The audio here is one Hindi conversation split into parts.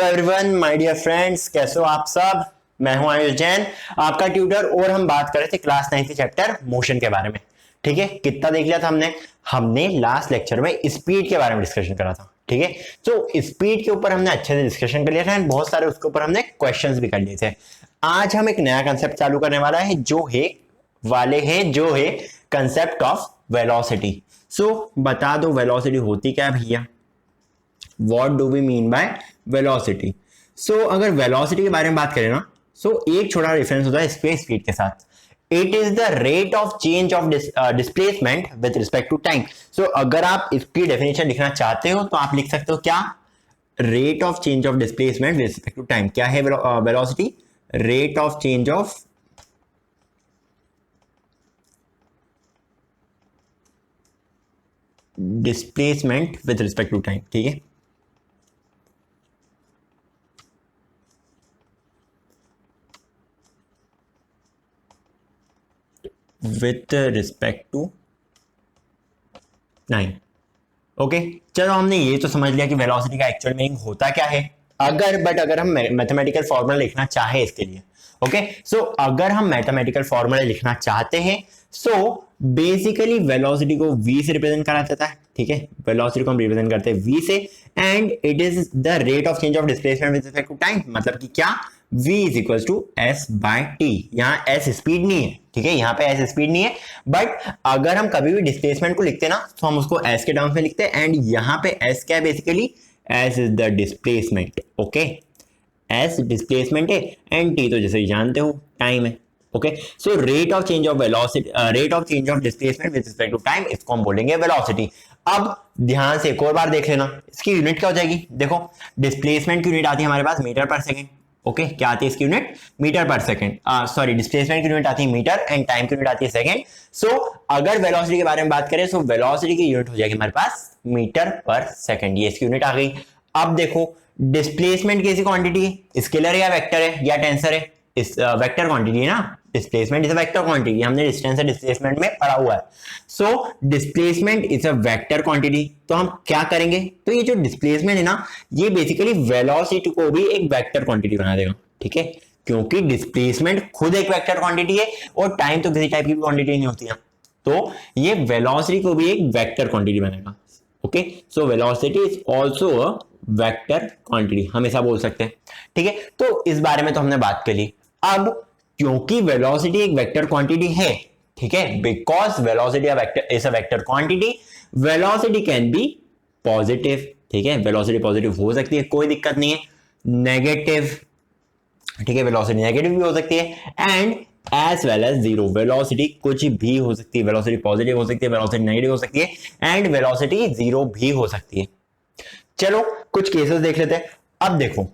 Hello everyone my dear friends, कैसे हो आप सब। मैं हूं आयुष जैन, आपका ट्यूटर। और हम बात कर रहे थे क्लास 9 के चैप्टर मोशन के बारे में। ठीक है, कितना देख लिया था हमने लास्ट लेक्चर में स्पीड के बारे में डिस्कशन करा था। ठीक है, तो स्पीड के ऊपर हमने अच्छे से डिस्कशन कर लिया था एंड बहुत सारे उसके ऊपर हमने क्वेश्चंस भी कर लिए थे। आज हम एक नया कंसेप्ट चालू करने वाला है जो है कंसेप्ट ऑफ वेलोसिटी। सो बता दो वेलोसिटी होती क्या है भैया। What do we mean by velocity? So अगर velocity के बारे में बात करें ना, एक छोटा रेफरेंस होता है स्पेस स्पीड के साथ। It is the rate of change of displacement with respect to time. So अगर आप इसकी डेफिनेशन लिखना चाहते हो तो आप लिख सकते हो क्या, rate of change of displacement with respect to time. क्या है velocity? Rate of change of displacement with respect to time. ठीक है, with respect to time. Okay, चलो हमने ये तो समझ लिया कि वेलोसिटी का एक्चुअल मीनिंग होता क्या है। अगर हम मैथमेटिकल फॉर्मूला लिखना चाहे इसके लिए, ओके, सो अगर हम मैथमेटिकल फॉर्मूला लिखना चाहते हैं बेसिकली वेलोसिटी को v से रिप्रेजेंट करा जाता है। ठीक है, वेलोसिटी को हम रिप्रेजेंट करते हैं v से and it is the rate of change of displacement with respect to time. मतलब कि क्या, v is equal to s by t. यहाँ s स्पीड नहीं है, ठीक है, यहाँ पे s स्पीड नहीं है, बट अगर हम कभी भी डिस्प्लेसमेंट को लिखते हैं ना तो हम उसको s के टर्म्स में लिखते हैं एंड यहाँ पे s क्या है, basically s is the displacement. Okay, s displacement है एंड t तो जैसे जानते हो टाइम है। Okay, so rate of change of velocity, rate of change of displacement with respect to time, इसको हम बोलेंगे वेलोसिटी। अब ध्यान से एक और बार देख लेना, इसकी यूनिट क्या हो जाएगी। देखो, डिस्प्लेसमेंट की यूनिट आती है हमारे पास मीटर पर सेकंड। ओके, क्या आती है इसकी unit? Metre per second. Sorry, displacement की यूनिट आती है मीटर एंड टाइम की यूनिट आती है सेकंड। सो अगर वेलोसिटी के बारे में बात करें वेलोसिटी की यूनिट हो जाएगी हमारे पास मीटर पर सेकंड। ये इसकी यूनिट आ गई। अब देखो, डिस्प्लेसमेंट कैसी क्वांटिटी है, स्केलर या वेक्टर है या टेंसर है? इस वेक्टर क्वांटिटी है ना, displacement is a vector quantity, हमने डिस्टेंस से डिस्प्लेसमेंट में पढ़ा हुआ है। So displacement is a vector quantity. तो हम क्या करेंगे, तो ये जो डिस्प्लेसमेंट है ना, ये बेसिकली वेलोसिटी को भी एक वेक्टर क्वांटिटी बना देगा। ठीक है, क्योंकि डिस्प्लेसमेंट खुद एक वेक्टर क्वांटिटी है और टाइम तो किसी टाइप की क्वांटिटी नहीं होती है, तो ये वेलोसिटी को भी एक वेक्टर क्वांटिटी बनेगा। Okay, so velocity is also a vector quantity, हमेशा बोल सकते हैं। ठीक है, तो इस बारे में तो हमने बात कर ली। अब क्योंकि वेलोसिटी एक वेक्टर क्वांटिटी है, ठीक है, because velocity is a vector quantity, velocity can be positive. ठीक है, वेलोसिटी पॉजिटिव हो सकती है, कोई दिक्कत नहीं है। नेगेटिव, ठीक है, वेलोसिटी नेगेटिव भी हो सकती है and as well as zero. Velocity कुछ भी हो सकती है, वेलोसिटी पॉजिटिव हो सकती है, वेलोसिटी नेगेटिव हो सकती है एंड वेलोसिटी जीरो भी हो सकती है। चलो कुछ केसेस देख लेते हैं। अब देखो,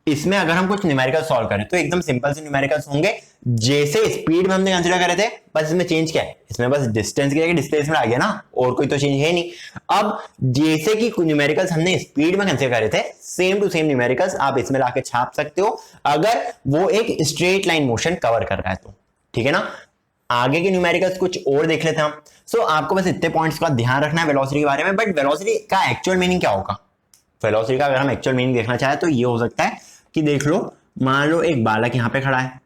इसमें अगर हम कुछ न्यूमेरिकल सॉल्व करें तो एकदम सिंपल से न्यूमेरिकल्स होंगे, जैसे स्पीड में हमने कंसीडर करे थे, बस इसमें चेंज क्या है, इसमें बस डिस्टेंस की जगह डिस्प्लेसमेंट आ गया ना, और कोई तो चेंज है नहीं। अब जैसे कि न्यूमेरिकल्स हमने स्पीड में कंसीडर करे थे, सेम टू सेम न्यूमेरिकल्स आप इसमें लाके छाप सकते हो अगर वो एक स्ट्रेट लाइन मोशन कवर कर रहा है तो। ठीक है ना, आगे के न्यूमेरिकल्स कुछ और देख लेते हैं हम। सो आपको बस इतने पॉइंट्स का ध्यान रखना है वेलोसिटी के बारे में। बट वेलोसिटी का एक्चुअल मीनिंग क्या होगा, वेलोसिटी का अगर हम एक्चुअल मीनिंग देखना चाहे तो ये हो सकता है कि देख लो, मान लो एक बालक यहां पे खड़ा है।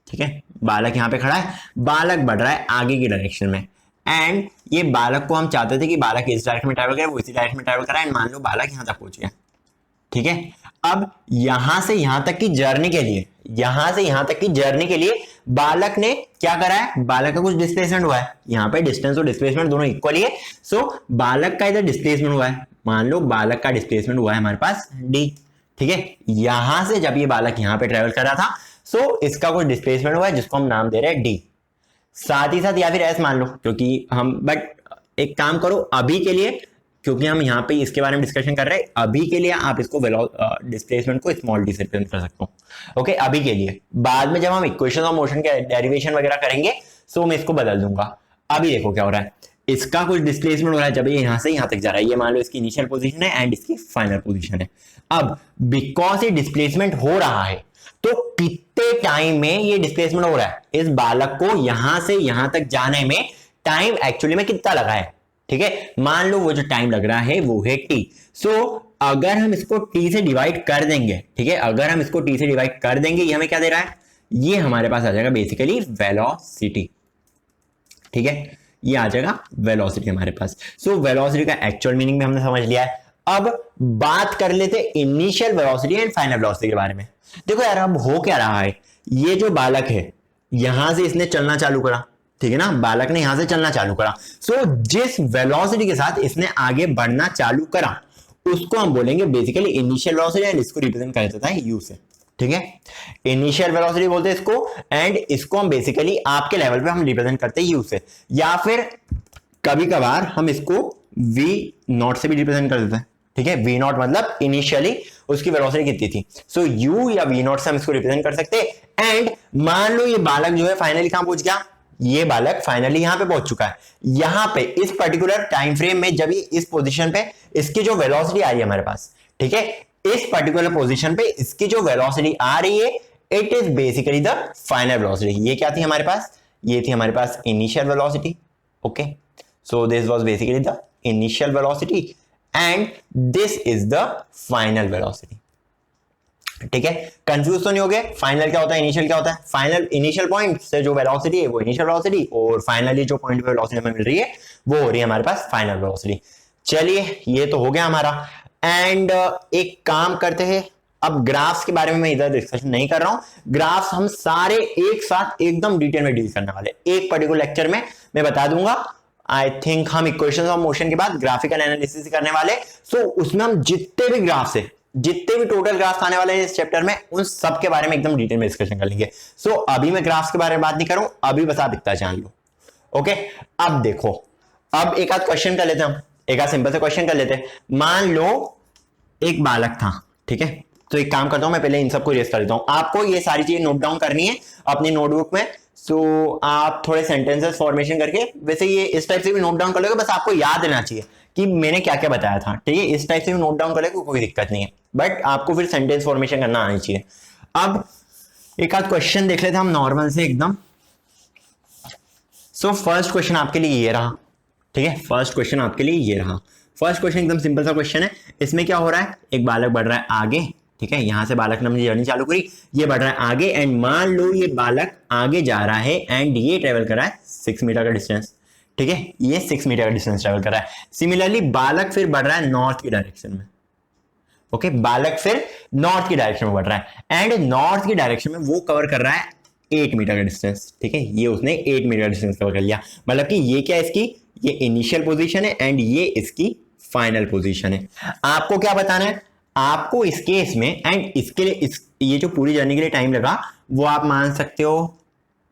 ठीक है, बालक यहां पे खड़ा है, बालक बढ़ रहा है आगे की डायरेक्शन में एंड ये बालक को हम चाहते थे कि बालक इस डायरेक्शन में ट्रैवल करे, वो इसी डायरेक्शन में ट्रैवल करा एंड मान लो बालक यहां तक पहुंच गया। ठीक है, अब यहां से यहां तक की जर्नी के लिए, यहां से यहां तक की जर्नी के लिए बालक ने क्या करा है, बालक का कुछ डिस्प्लेसमेंट हुआ है। यहां पे डिस्टेंस और डिस्प्लेसमेंट दोनों इक्वल ही है। सो बालक का इधर डिस्प्लेसमेंट हुआ है, मान लो बालक का डिस्प्लेसमेंट हुआ है हमारे पास डी। ठीक है, यहां से जब ये बालक यहां पे ट्रेवल कर रहा था, सो इसका कुछ डिस्प्लेसमेंट हुआ है जिसको हम नाम दे रहे हैं डी। साथ ही साथ या फिर एस मान लो, क्योंकि हम, बट एक काम करो अभी के लिए, क्योंकि हम यहाँ पे इसके बारे में डिस्कशन कर रहे हैं, अभी के लिए आप इसको डिस्प्लेसमेंट को स्मॉल डी से रिप्रेजेंट कर सकते हो। ओके, अभी के लिए, बाद में जब हम इक्वेशन ऑफ मोशन के डेरिवेशन वगैरह करेंगे सो मैं इसको बदल दूंगा। अभी देखो क्या हो रहा है, इसका कुछ डिस्प्लेसमेंट हो रहा है जब ये यहां से यहां तक जा रहा है, ये मान लो इसकी इनिशियल पोजीशन है एंड इसकी फाइनल पोजीशन है। अब बिकॉज ये डिस्प्लेसमेंट हो रहा है तो कितने टाइम में ये डिस्प्लेसमेंट हो रहा है, इस बालक को यहां से यहां तक जाने में टाइम एक्चुअली में कितना लगा है। ठीक है, मान लो वो जो टाइम लग रहा है वो है टी। सो अगर हम इसको t से डिवाइड कर देंगे, ठीक है, अगर हम इसको t से डिवाइड कर देंगे, ये हमें क्या दे रहा है, ये हमारे पास आ जाएगा बेसिकली वेलोसिटी, ठीक है, ये आ जाएगा वेलोसिटी हमारे पास। सो वेलोसिटी का एक्चुअल मीनिंग भी हमने समझ लिया है। अब बात कर लेते initial velocity and final velocity के बारे में। देखो यार, अब हो क्या रहा है, ये जो बालक है यहां से इसने चलना चालू करा, ठीक है ना, बालक ने यहां से चलना चालू करा। सो जिस वेलोसिटी के साथ इसने आगे बढ़ना चालू करा उसको हम बोलेंगे बेसिकली इनिशियल वेलोसिटी, एंड इसको रिप्रेजेंट कर देता है यू से, ठीक है, इनिशियल वेलोसिटी बोलते हैं इसको, एंड इसको हम बेसिकली आपके लेवल पे हम रिप्रेजेंट करते हैं यू से, या फिर कभी कभार हम इसको v नॉट से भी रिप्रेजेंट कर देते हैं, ठीक है, v नॉट मतलब इनिशियली उसकी वेलोसिटी कितनी थी। सो u या v नॉट से हम इसको रिप्रेजेंट कर सकते हैं। एंड मान लो ये बालक जो है फाइनली कहां पहुंच गया, ये बालक फाइनली यहां पे पहुंच चुका है। यहां पे इस पर्टिकुलर टाइम फ्रेम में जब ये इस पोजीशन पे इसकी जो वेलोसिटी आ रही है हमारे पास, ठीक है, इस पर्टिकुलर पोजीशन पे इसकी जो वेलोसिटी आ रही है, it is basically the final velocity. ये क्या थी हमारे पास, ये थी हमारे पास initial velocity, okay, so this was basically the initial velocity and this is the final velocity, ठीक है। कंफ्यूज तो नहीं हो गए, फाइनल क्या होता है, इनिशियल क्या होता है, फाइनल इनिशियल पॉइंट से जो वेलोसिटी है वो इनिशियल वेलोसिटी, और फाइनली जो पॉइंट पे वेलोसिटी हमें मिल रही है वो हो रही है हमारे पास फाइनल वेलोसिटी। चलिए ये तो हो गया हमारा। एंड एक काम करते हैं, अब ग्राफ्स के बारे में मैं इधर डिस्कशन नहीं कर रहा हूं, ग्राफ्स हम सारे एक साथ एकदम डिटेल में डील करने वाले एक पर्टिकुलर लेक्चर में मैं बता दूंगा। आई थिंक हम इक्वेशंस ऑफ मोशन के बाद ग्राफिकल एनालिसिस करने वाले। सो उसमें हम जितने भी ग्राफ्स है, जितने भी टोटल ग्राफ्स आने वाले हैं इस चैप्टर में, उन सब के बारे में एकदम डिटेल में डिस्कशन कर लेंगे। सो अभी मैं ग्राफ्स के बारे में बात नहीं करूं, अभी बस आप इतना जान लो, ओके। अब देखो, अब एक आध क्वेश्चन कर लेते हैं हम, एक आध सिंपल से क्वेश्चन कर लेते हैं। मान लो एक बालक था, ठीक है, तो एक काम करता हूं मैं पहले इन सबको रेस कर लेता हूं, आपको ये सारी चीजें नोट डाउन करनी है अपनी नोटबुक में। सो आप थोड़े सेंटेंसेस फॉर्मेशन करके, वैसे ये इस टाइप से भी नोट डाउन कर लोगे, बस आपको याद रहना चाहिए कि मैंने क्या क्या बताया था, ठीक है, इस टाइप से भी नोट डाउन कर लोगे कोई दिक्कत नहीं है, बट आपको फिर सेंटेंस फॉर्मेशन करना आनी चाहिए। अब एक आध क्वेश्चन देख लेते हैं हम नॉर्मल से एकदम। सो फर्स्ट क्वेश्चन आपके लिए ये रहा, ठीक है, फर्स्ट क्वेश्चन आपके लिए ये रहा। फर्स्ट क्वेश्चन एकदम सिंपल सा क्वेश्चन है। इसमें क्या हो रहा है, एक बालक बढ़ रहा है आगे, ठीक है, यहां से बालक ने अपनी जर्नी चालू करी, ये बढ़ रहा है आगे, एंड मान लो ये बालक आगे जा रहा है एंड ये ट्रेवल कर रहा है 6 मीटर का डिस्टेंस, ठीक है, ये 6 मीटर का डिस्टेंस ट्रेवल कर रहा है। सिमिलरली बालक फिर बढ़ रहा है नॉर्थ की डायरेक्शन में, ओके, बालक फिर नॉर्थ की डायरेक्शन में बढ़ रहा है एंड नॉर्थ की डायरेक्शन में वो कवर कर रहा है 8 मीटर का डिस्टेंस, ठीक है, ये उसने 8 मीटर का डिस्टेंस कवर कर लिया। मतलब कि ये क्या है, इसकी ये इनिशियल पोजीशन है एंड ये इसकी फाइनल पोजीशन है। आपको क्या बताना है, आपको इस केस में एंड इसके लिए ये जो पूरी जर्नी के लिए टाइम लगा वो आप मान सकते हो,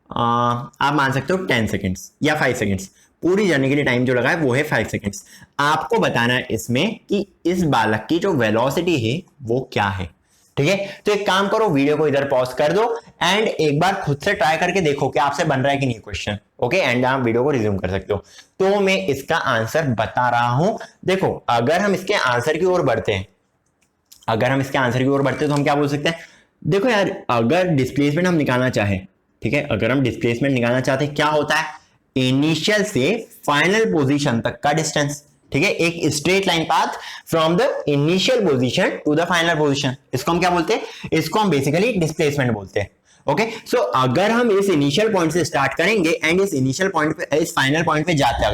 आप मान सकते हो 10 सेकेंड्स या 5 सेकेंड्स। पूरी जर्नी के लिए टाइम जो लगा है वो है 5 सेकेंड्स। आपको बताना है इसमें कि इस बालक की जो वेलोसिटी है वो क्या है, ठीक है। तो एक काम करो, वीडियो को इधर पॉज कर दो एंड एक बार खुद से ट्राई करके देखो कि आपसे बन रहा है कि नहीं क्वेश्चन, ओके, एंड आप वीडियो को रिज्यूम कर सकते हो। तो मैं इसका आंसर बता रहा हूं। देखो, अगर हम इसके आंसर की ओर बढ़ते हैं, अगर हम इसके आंसर की ओर बढ़ते हैं तो हम क्या बोल सकते हैं, देखो यार, अगर डिस्प्लेसमेंट हम निकालना चाहे, ठीक है, अगर हम डिस्प्लेसमेंट निकालना चाहते हैं, क्या होता है, इनिशियल से फाइनल पोजीशन तक का डिस्टेंस, ठीक है, एक straight line path from the initial position to the final position, इसको हम क्या बोलते हैं, इसको हम बेसिकली डिस्प्लेसमेंट बोलते हैं, ओके। सो अगर हम इस इनिशियल पॉइंट से स्टार्ट करेंगे एंड इस इनिशियल पॉइंट पे, इस फाइनल पॉइंट पे जाते हैं,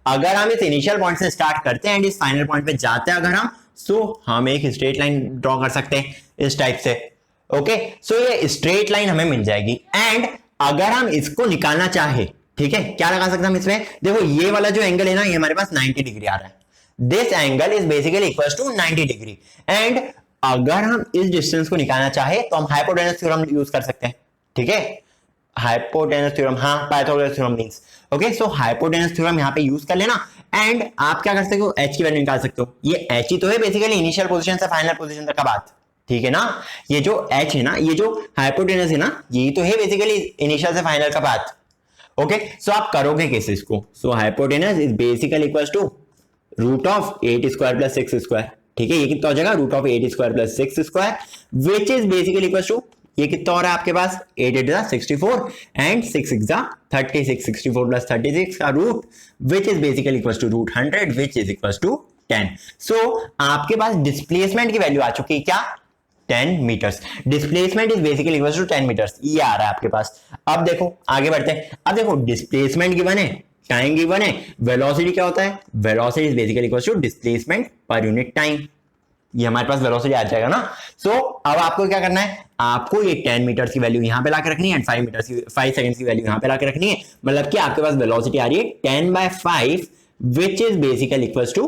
अगर हम इस इनिशियल पॉइंट से स्टार्ट करते हैं एंड इस फाइनल पॉइंट पे जाते हैं अगर हम, सो हम एक स्ट्रेट लाइन ड्रॉ कर सकते हैं इस टाइप से, ओके। सो ये स्ट्रेट लाइन हमें मिल जाएगी एंड अगर हम इसको निकालना चाहे, ठीक है, क्या लगा सकते हैं हम इसमें, देखो ये वाला जो एंगल है ना, ये हमारे पास 90 डिग्री आ रहा है, this angle is basically equal to 90 degree. And अगर हम इस डिस्टेंस को निकालना चाहे तो हम हाइपोटेनस थ्योरम यूज कर सकते हैं, ठीक है, हाइपोटेनस थ्योरम, हाँ, पाइथागोरस थ्योरम मींस, ओके। सो हाइपोटेनस थ्योरम यहां पे यूज कर लेना एंड आप क्या कर सकते हो, एच की वैल्यू निकाल सकते हो। ये एच ही तो है बेसिकली इनिशियल पोजीशन से फाइनल पोजीशन तक का बात, ठीक है ना। ये जो एच है ना, ये जो हाइपोटेनस है ना, यही तो है बेसिकली इनिशियल से फाइनल का बात, ओके। सो आप करोगे कैसे इसको, so hypotenuse is basically equal to root of 8 square plus 6 square, ठीक है, ये कितना हो जाएगा, root of 8 square plus 6 square, which is basically equal to, ये कितना हो रहा है आपके पास, 8 8 64 एंड 6 6 36, 64 प्लस 36 का root, which is basically equal to root 100, which is equal to 10। So आपके पास डिस्प्लेसमेंट की वैल्यू आ चुकी है क्या, 10 metres. Displacement is basically equal to 10 metres, ये आ रहा है आपके पास। अब देखो आगे बढ़ते हैं। अब देखो डिस्प्लेसमेंट गिवन है, टाइम गिवन है, वेलोसिटी क्या होता है, velocity is basically equal to displacement per unit time. ये हमारे पास वेलोसिटी आ जाएगा ना। सो अब आपको क्या करना है, आपको ये 10 मीटर्स की वैल्यू यहां पे लाके रखनी है एंड 5 सेकंड्स की वैल्यू यहां पे लाके रखनी है। मतलब कि आपके पास वेलोसिटी आ रही है 10/5 which is basically equal to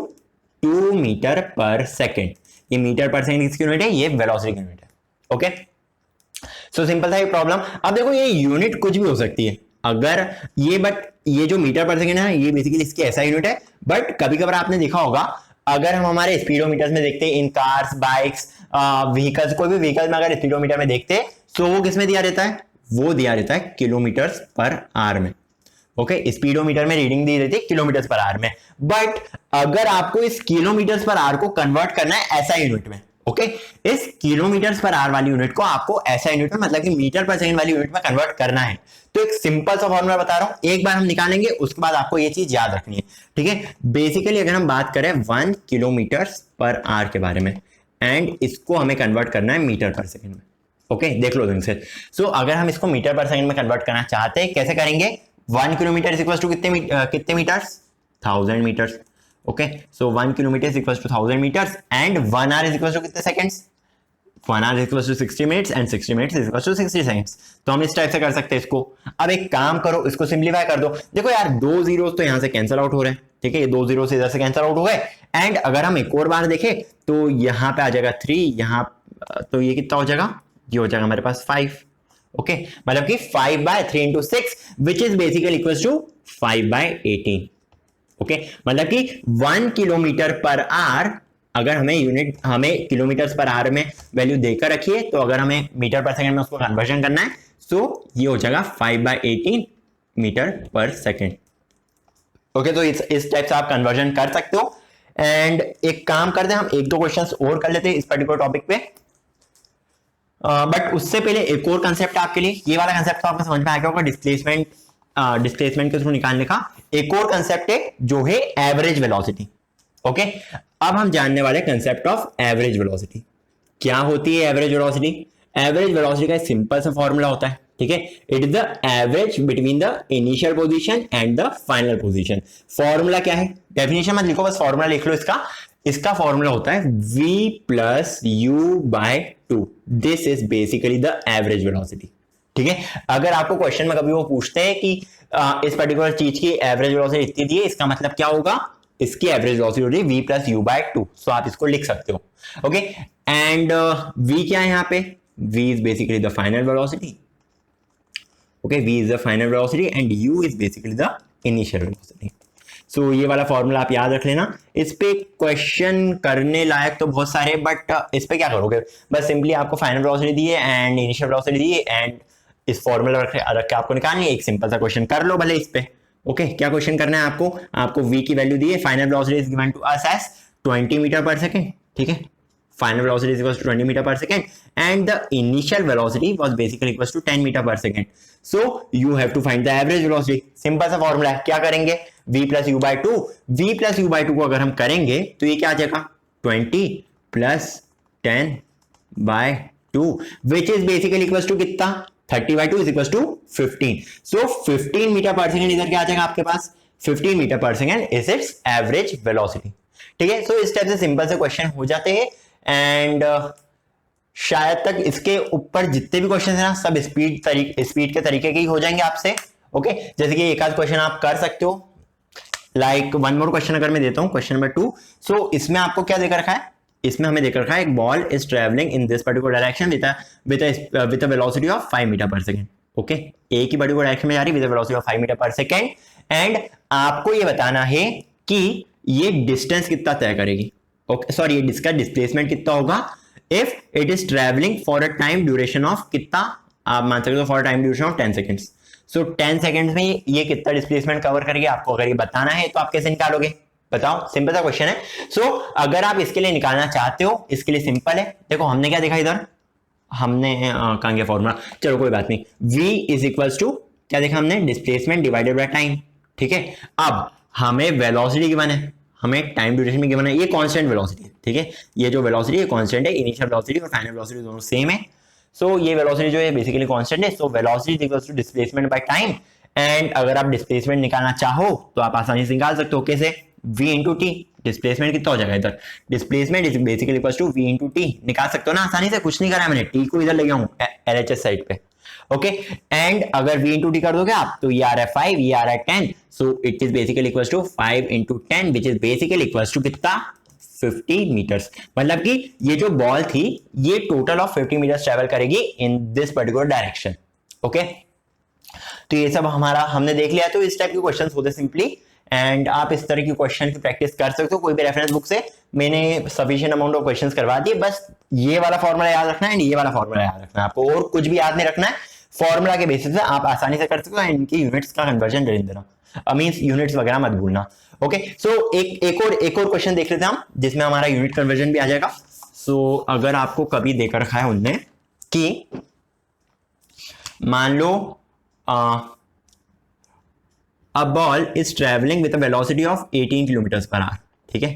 2 metre per second. ये मीटर पर सेकेंड किसकी यूनिट है, ये वेलोसिटी की यूनिट है। ओके, सो सिंपल था ये प्रॉब्लम। अब देखो ये यूनिट कुछ भी हो सकती है, अगर ये बट ये जो मीटर पर सेकेंड है ये बेसिकली इसकी ऐसा यूनिट है। बट कभी कभार आपने देखा होगा, अगर हम हमारे स्पीडोमीटर में देखते हैं इन कार्स बाइक्स व्हीकल्स, कोई भी व्हीकल में अगर स्पीडोमीटर में देखते हैं तो वो किसमें दिया रहता है, वो दिया रहता है किलोमीटर्स पर आवर में। ओके, स्पीडोमीटर में रीडिंग दी रहती है किलोमीटर्स पर आवर में। बट अगर आपको इस किलोमीटर्स पर आवर को कन्वर्ट करना है ऐसा यूनिट में, ओके, इस किलोमीटर्स पर आवर वाली यूनिट को आपको ऐसा यूनिट में मतलब कि मीटर पर सेकंड वाली यूनिट में कन्वर्ट करना है। तो एक सिंपल सा फॉर्मूला बता रहा हूं, एक बार हम निकालेंगे उसके बाद आपको ये चीज याद रखनी है। ठीक है, बेसिकली अगर हम बात करें 1 किलोमीटर पर आवर के बारे में एंड इसको हमें कन्वर्ट करना है मीटर पर सेकंड में। ओके, देख लो ढंग से। सो अगर हम इसको मीटर पर सेकंड में कन्वर्ट करना चाहते हैं, कैसे करेंगे, 1 किलोमीटर इज इक्वल टू कितने metres, 1000 metres. Okay, so 1 kilometre is equal to 1000 metres and 1 hour is equal to कितने seconds, 1 hour is equal to 60 minutes and 60 minutes is equal to 60 seconds. तो हम इस टाइप से कर सकते हैं इसको। अब एक काम करो, इसको सिंप्लीफाई कर दो। देखो यार, 2 जीरोस तो यहां से कैंसिल आउट हो रहे हैं। ठीक है, ये 2 जीरो से इधर से कैंसिल आउट हो गए एंड अगर हम एक और बार देखें तो यहाँ पे आ जाएगा 3, यहाँ तो ये कितना हो जाएगा, ये हो जाएगा हमारे पास 5। ओके, मतलब कि 5/3 into 6 which is basically equal to 5/18। Okay, मतलब कि 1 किलोमीटर पर आवर, अगर हमें यूनिट हमें किलोमीटर पर आवर में वैल्यू देकर रखिए, तो अगर हमें मीटर पर सेकंड में उसको कन्वर्जन करना है तो ये हो जाएगा 5/18 मीटर पर सेकंड। ओके, तो इस टाइप से आप कन्वर्जन कर सकते हो। एंड एक काम करते हैं, हम 1-2 क्वेश्चंस और कर लेते हैं इस पर्टिकुलर टॉपिक पे। बट उससे पहले एक और कंसेप्ट आपके लिए, ये वाला कंसेप्ट तो आपको समझ में आ गया होगा, डिस्प्लेसमेंट के थ्रू निकालने का। एक और कंसेप्ट है जो है एवरेज वेलोसिटी। ओके, अब हम जानने वाले कंसेप्ट ऑफ एवरेज वेलोसिटी। क्या होती है एवरेज वेलोसिटी? एवरेज वेलोसिटी का सिंपल सा फॉर्मूला होता है। ठीक है, it is the average between the initial position and the final position. Formula क्या है, डेफिनेशन मत लिखो, बस फॉर्मूला लिख लो इसका। इसका फॉर्मूला होता है v plus u by 2। This is basically the average velocity. ठीक है, अगर आपको क्वेश्चन में कभी वो पूछते हैं कि इस पर्टिकुलर चीज की एवरेज वेलोसिटी इतनी दी है, इसका मतलब क्या होगा, इसकी एवरेज वेलोसिटी होगी v प्लस यू बाय 2। सो आप इसको लिख सकते हो। ओके, एंड v क्या है यहाँ पे, v is basically the final velocity. Okay, v is the final velocity and u is basically the initial velocity. So ये वाला फॉर्मूला आप याद रख लेना। इस पे क्वेश्चन करने लायक तो बहुत सारे, बट इस पे क्या करोगे, बस सिंपली आपको फाइनल वेलोसिटी दी है एंड इनिशियल वेलोसिटी दी है एंड इस फॉर्मूला रख के आपको निकालनी है। एक सिंपल सा क्वेश्चन कर लो भले इस पे। ओके, क्या क्वेश्चन करना है आपको v की वैल्यू दी है, final velocity is given to us as 20 metre per second. ठीक है, final velocity is equal to 20 metre per second and the initial velocity was basically equal to 10 metre per second. So you have to find the average velocity. Simple सा फॉर्मूला है, क्या करेंगे, v plus u by 2। v plus u by 2 को अगर हम करेंगे तो ये क्या आ जाएगा, 20 plus 10/2 which is basically equal to कितना, 30/2 is equal to 15। So 15 metre per second इधर क्या आ जाएगा आपके पास, 15 metre per second is its average velocity. ठीक है, सो इस टाइप से सिंपल से क्वेश्चन हो जाते हैं एंड शायद तक इसके ऊपर जितने भी क्वेश्चन है ना, सब स्पीड के तरीके के ही हो जाएंगे आपसे। ओके, जैसे कि एक आध क्वेश्चन आप कर सकते हो, लाइक वन मोर क्वेश्चन अगर मैं देता हूं, क्वेश्चन नंबर 2। सो इसमें आपको क्या देकर रखा है, इसमें हमें देकर रखा है एक ball is travelling in this particular direction with a velocity of 5 metre per second. Okay, एक ही पर्टिकुलर डायरेक्शन में जा रही है with a velocity of 5 metre per second and आपको ये बताना है कि ये डिस्टेंस कितना तय करेगी। ओके, सॉरी, ये इसका डिस्प्लेसमेंट कितना होगा if it is travelling for a time duration of कितना, आप मान सकते हो for time duration of 10 seconds. So 10 seconds में ये कितना डिस्प्लेसमेंट कवर करेगी, आपको अगर ये बताना है तो आप कैसे निकालोगे, बताओ, सिंपल सा क्वेश्चन है। सो अगर आप इसके लिए निकालना चाहते हो, इसके लिए सिंपल है। देखो हमने क्या देखा इधर, हमने कहाँ गया फॉर्मूला, चलो कोई बात नहीं, v इज इक्वल टू क्या देखा हमने, डिस्प्लेसमेंट डिवाइडेड बाय टाइम। ठीक है, अब हमें वेलोसिटी गिवन है, हमें टाइम ड्यूरेशन में गिवन है, ये कांस्टेंट वेलोसिटी है, ठीक है, ये जो वेलोसिटी है कांस्टेंट है, इनिशियल वेलोसिटी और फाइनल वेलोसिटी दोनों सेम है। सो ये वेलोसिटी जो है बेसिकली कांस्टेंट है। So velocity is equal to displacement by time, and अगर आप डिस्प्लेसमेंट निकालना चाहो तो आप आसानी से निकाल सकते हो, कैसे, v इंटू टी, डिस्प्लेसमेंट कितना हो जाएगा इधर, displacement is basically equal to v into t, निकाल सकते हो ना आसानी से, कुछ नहीं करा मैंने, टी को इधर ले गया हूं LHS साइड पे, ओके। एंड अगर v इंटू टी कर दोगे आप तो ये आ रहा है 5, ये आ रहा है 10, so it is basically equal to 5 into 10 which is basically equal to कितना, 50 मीटर्स। मतलब कि ये जो बॉल थी ये टोटल ऑफ 50 मीटर्स ट्रेवल करेगी इन दिस पर्टिकुलर डायरेक्शन, ओके। तो ये सब हमारा हमने देख लिया। तो इस टाइप के क्वेश्चंस होते सिंपली, एंड आप इस तरह की क्वेश्चन की प्रैक्टिस कर सकते हो कोई भी रेफरेंस बुक से। मैंने सफिशिएंट अमाउंट ऑफ क्वेश्चंस करवा दिए, बस ये वाला फॉर्मूला याद रखना है एंड ये वाला फॉर्मूला याद रखना है आपको, और कुछ भी याद नहीं रखना है। फॉर्मूला के बेसिस पे आप आसानी से कर सकते हो, इनकी यूनिट्स का कन्वर्जन कर देना, मींस यूनिट्स वगैरह मत भूलना, ओके। सो एक और क्वेश्चन देख लेते हैं हम, जिसमें हमारा यूनिट कन्वर्जन भी आ जाएगा। सो अगर आपको कभी देकर रखा है उनने कि मान लो a ball is traveling with a velocity of 18 kilometre per our, ठीक है,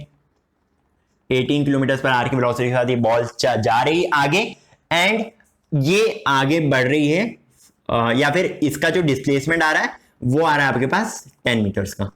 18 किलोमीटर पर आवर की वेलोसिटी के साथ ये बॉल जा रही है आगे, एंड ये आगे बढ़ रही है, या फिर इसका जो डिस्प्लेसमेंट आ रहा है वो आ रहा है आपके पास 10 मीटर्स का,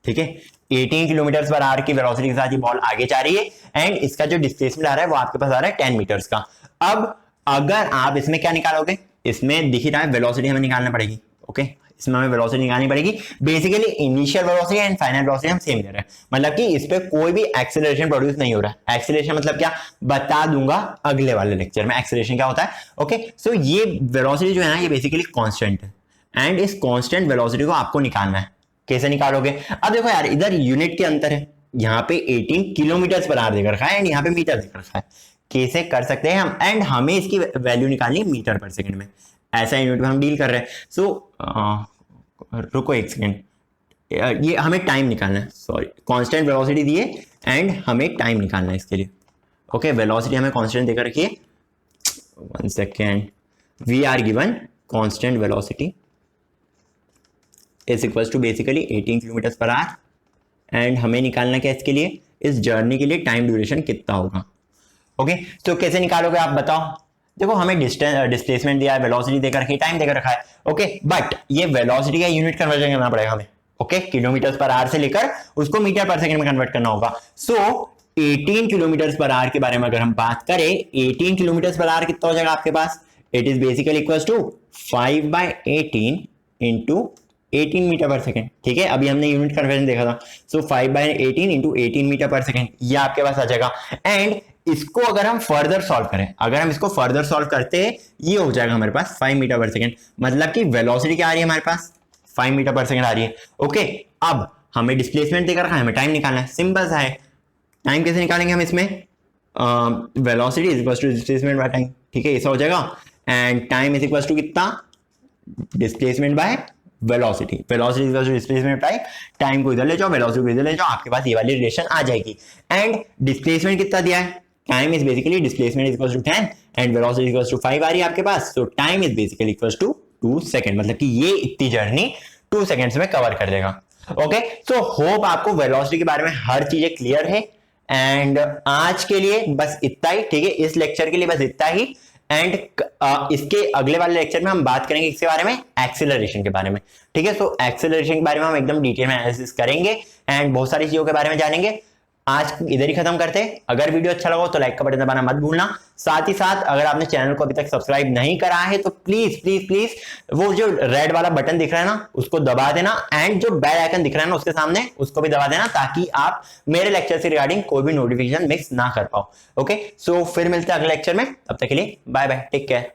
ठीक है। 18 किलोमीटर पर आवर की वेलोसिटी के साथ ये बॉल आगे जा रही है, एंड इसका जो डिस्प्लेसमेंट आ रहा है वो आपके पास आ रहा है 10 मीटर्स का। अब अगर आप इसमें क्या निकालोगे, इसमें दिख रहा है वेलोसिटी हमें निकालना पड़ेगी, ओके। इसमें हमें वेलोसिटी निकालनी पड़ेगी। Basically initial velocity and final velocity हम सेम ले रहे हैं, मतलब कि इस पे कोई भी एक्सेलरेशन प्रोड्यूस नहीं हो रहा है। एक्सेलरेशन मतलब क्या, बता दूंगा अगले वाले लेक्चर में एक्सेलरेशन क्या होता है, ओके। सो ये वेलोसिटी जो है ना ये बेसिकली कांस्टेंट है, एंड इस कांस्टेंट वेलोसिटी को आपको निकालना है। कैसे निकालोगे, अब देखो यार इधर यूनिट के अंतर है, यहाँ पे 18 किलोमीटर पर आवर देकर रखा है एंड यहाँ पे मीटर देकर रखा है। कैसे कर सकते हैं हम, एंड हमें इसकी वैल्यू निकालनी है मीटर पर सेकंड में, ऐसा यूनिट में हम डील कर रहे हैं। सो रुको एक सेकेंड, ये हमें टाइम निकालना है, सॉरी कांस्टेंट वेलोसिटी दिए एंड हमें टाइम निकालना है इसके लिए, ओके। वेलोसिटी हमें कांस्टेंट देकर रखिए, 1 second, we are given constant velocity is equal to basically 18 kilometre per hour, and हमें निकालना क्या इसके लिए, इस जर्नी के लिए टाइम ड्यूरेशन कितना होगा, ओके। तो कैसे निकालोगे आप बताओ, देखो हमें डिस्प्लेसमेंट दिया है, वेलोसिटी देकर रखी है, टाइम देकर रखा है, ओके। बट ये वेलोसिटी का यूनिट कन्वर्जन करना पड़ेगा हमें, ओके। किलोमीटर पर आवर से लेकर उसको मीटर पर सेकंड में कन्वर्ट करना होगा। सो 18 किलोमीटर पर आवर के बारे में अगर हम बात करें, 18 किलोमीटर पर आवर कितना हो जाएगा आपके पास, it is basically equal to 5/18 into 18 metre per second, ठीक है। अभी हमने यूनिट कन्वर्जन देखा था, so 5/18 into 18 metre per second ये आपके पास आ जाएगा। एंड इसको अगर हम फर्दर सॉल्व करें, अगर हम इसको फर्दर सॉल्व करते हैं, ये हो जाएगा हमारे पास 5 मीटर पर सेकंड, मतलब कि वेलोसिटी क्या आ रही है हमारे पास, 5 मीटर पर सेकंड आ रही है, ओके। अब हमें डिस्प्लेसमेंट देकर रखा है, हमें टाइम निकालना है, सिंपल सा है। टाइम कैसे निकालेंगे हम इसमें, velocity is equal to displacement by time, ठीक है, ऐसा हो जाएगा। And time is equal to कितना, displacement by velocity, velocity is equal to displacement by time को इधर ले जाओ, वेलोसिटी को इधर ले जाओ, आपके पास ये वाली रिलेशन आ जाएगी। एंड डिस्प्लेसमेंट कितना दिया है, time is basically displacement is equal to 10 and velocity is equal to 5 आ रही है आपके पास, so time is basically equal to 2 second, मतलब कि ये इतनी जर्नी 2 सेकंड्स में कवर कर देगा, ओके। सो होप आपको वेलोसिटी के बारे में हर चीजें क्लियर है, एंड आज के लिए बस इतना ही, ठीक है, इस लेक्चर के लिए बस इतना ही। एंड इसके अगले वाले लेक्चर में हम बात करेंगे इसके बारे में, एक्सेलरेशन के बारे में, ठीक है। सो एक्सेलरेशन के बारे में हम एकदम डिटेल में एनालिसिस करेंगे एंड बहुत सारी चीजों के बारे में जानेंगे। आज इधर ही खत्म करते हैं। अगर वीडियो अच्छा लगा तो लाइक का बटन दबाना मत भूलना। साथ ही साथ अगर आपने चैनल को अभी तक सब्सक्राइब नहीं करा है तो प्लीज प्लीज प्लीज वो जो रेड वाला बटन दिख रहा है ना उसको दबा देना, एंड जो बेल आइकन दिख रहा है ना उसके सामने उसको भी दबा देना, ताकि आप मेरे लेक्चर से रिगार्डिंग कोई भी नोटिफिकेशन मिस ना कर पाओ, ओके। सो फिर मिलते हैं अगले लेक्चर में, तब तक के लिए बाय बाय, टेक केयर।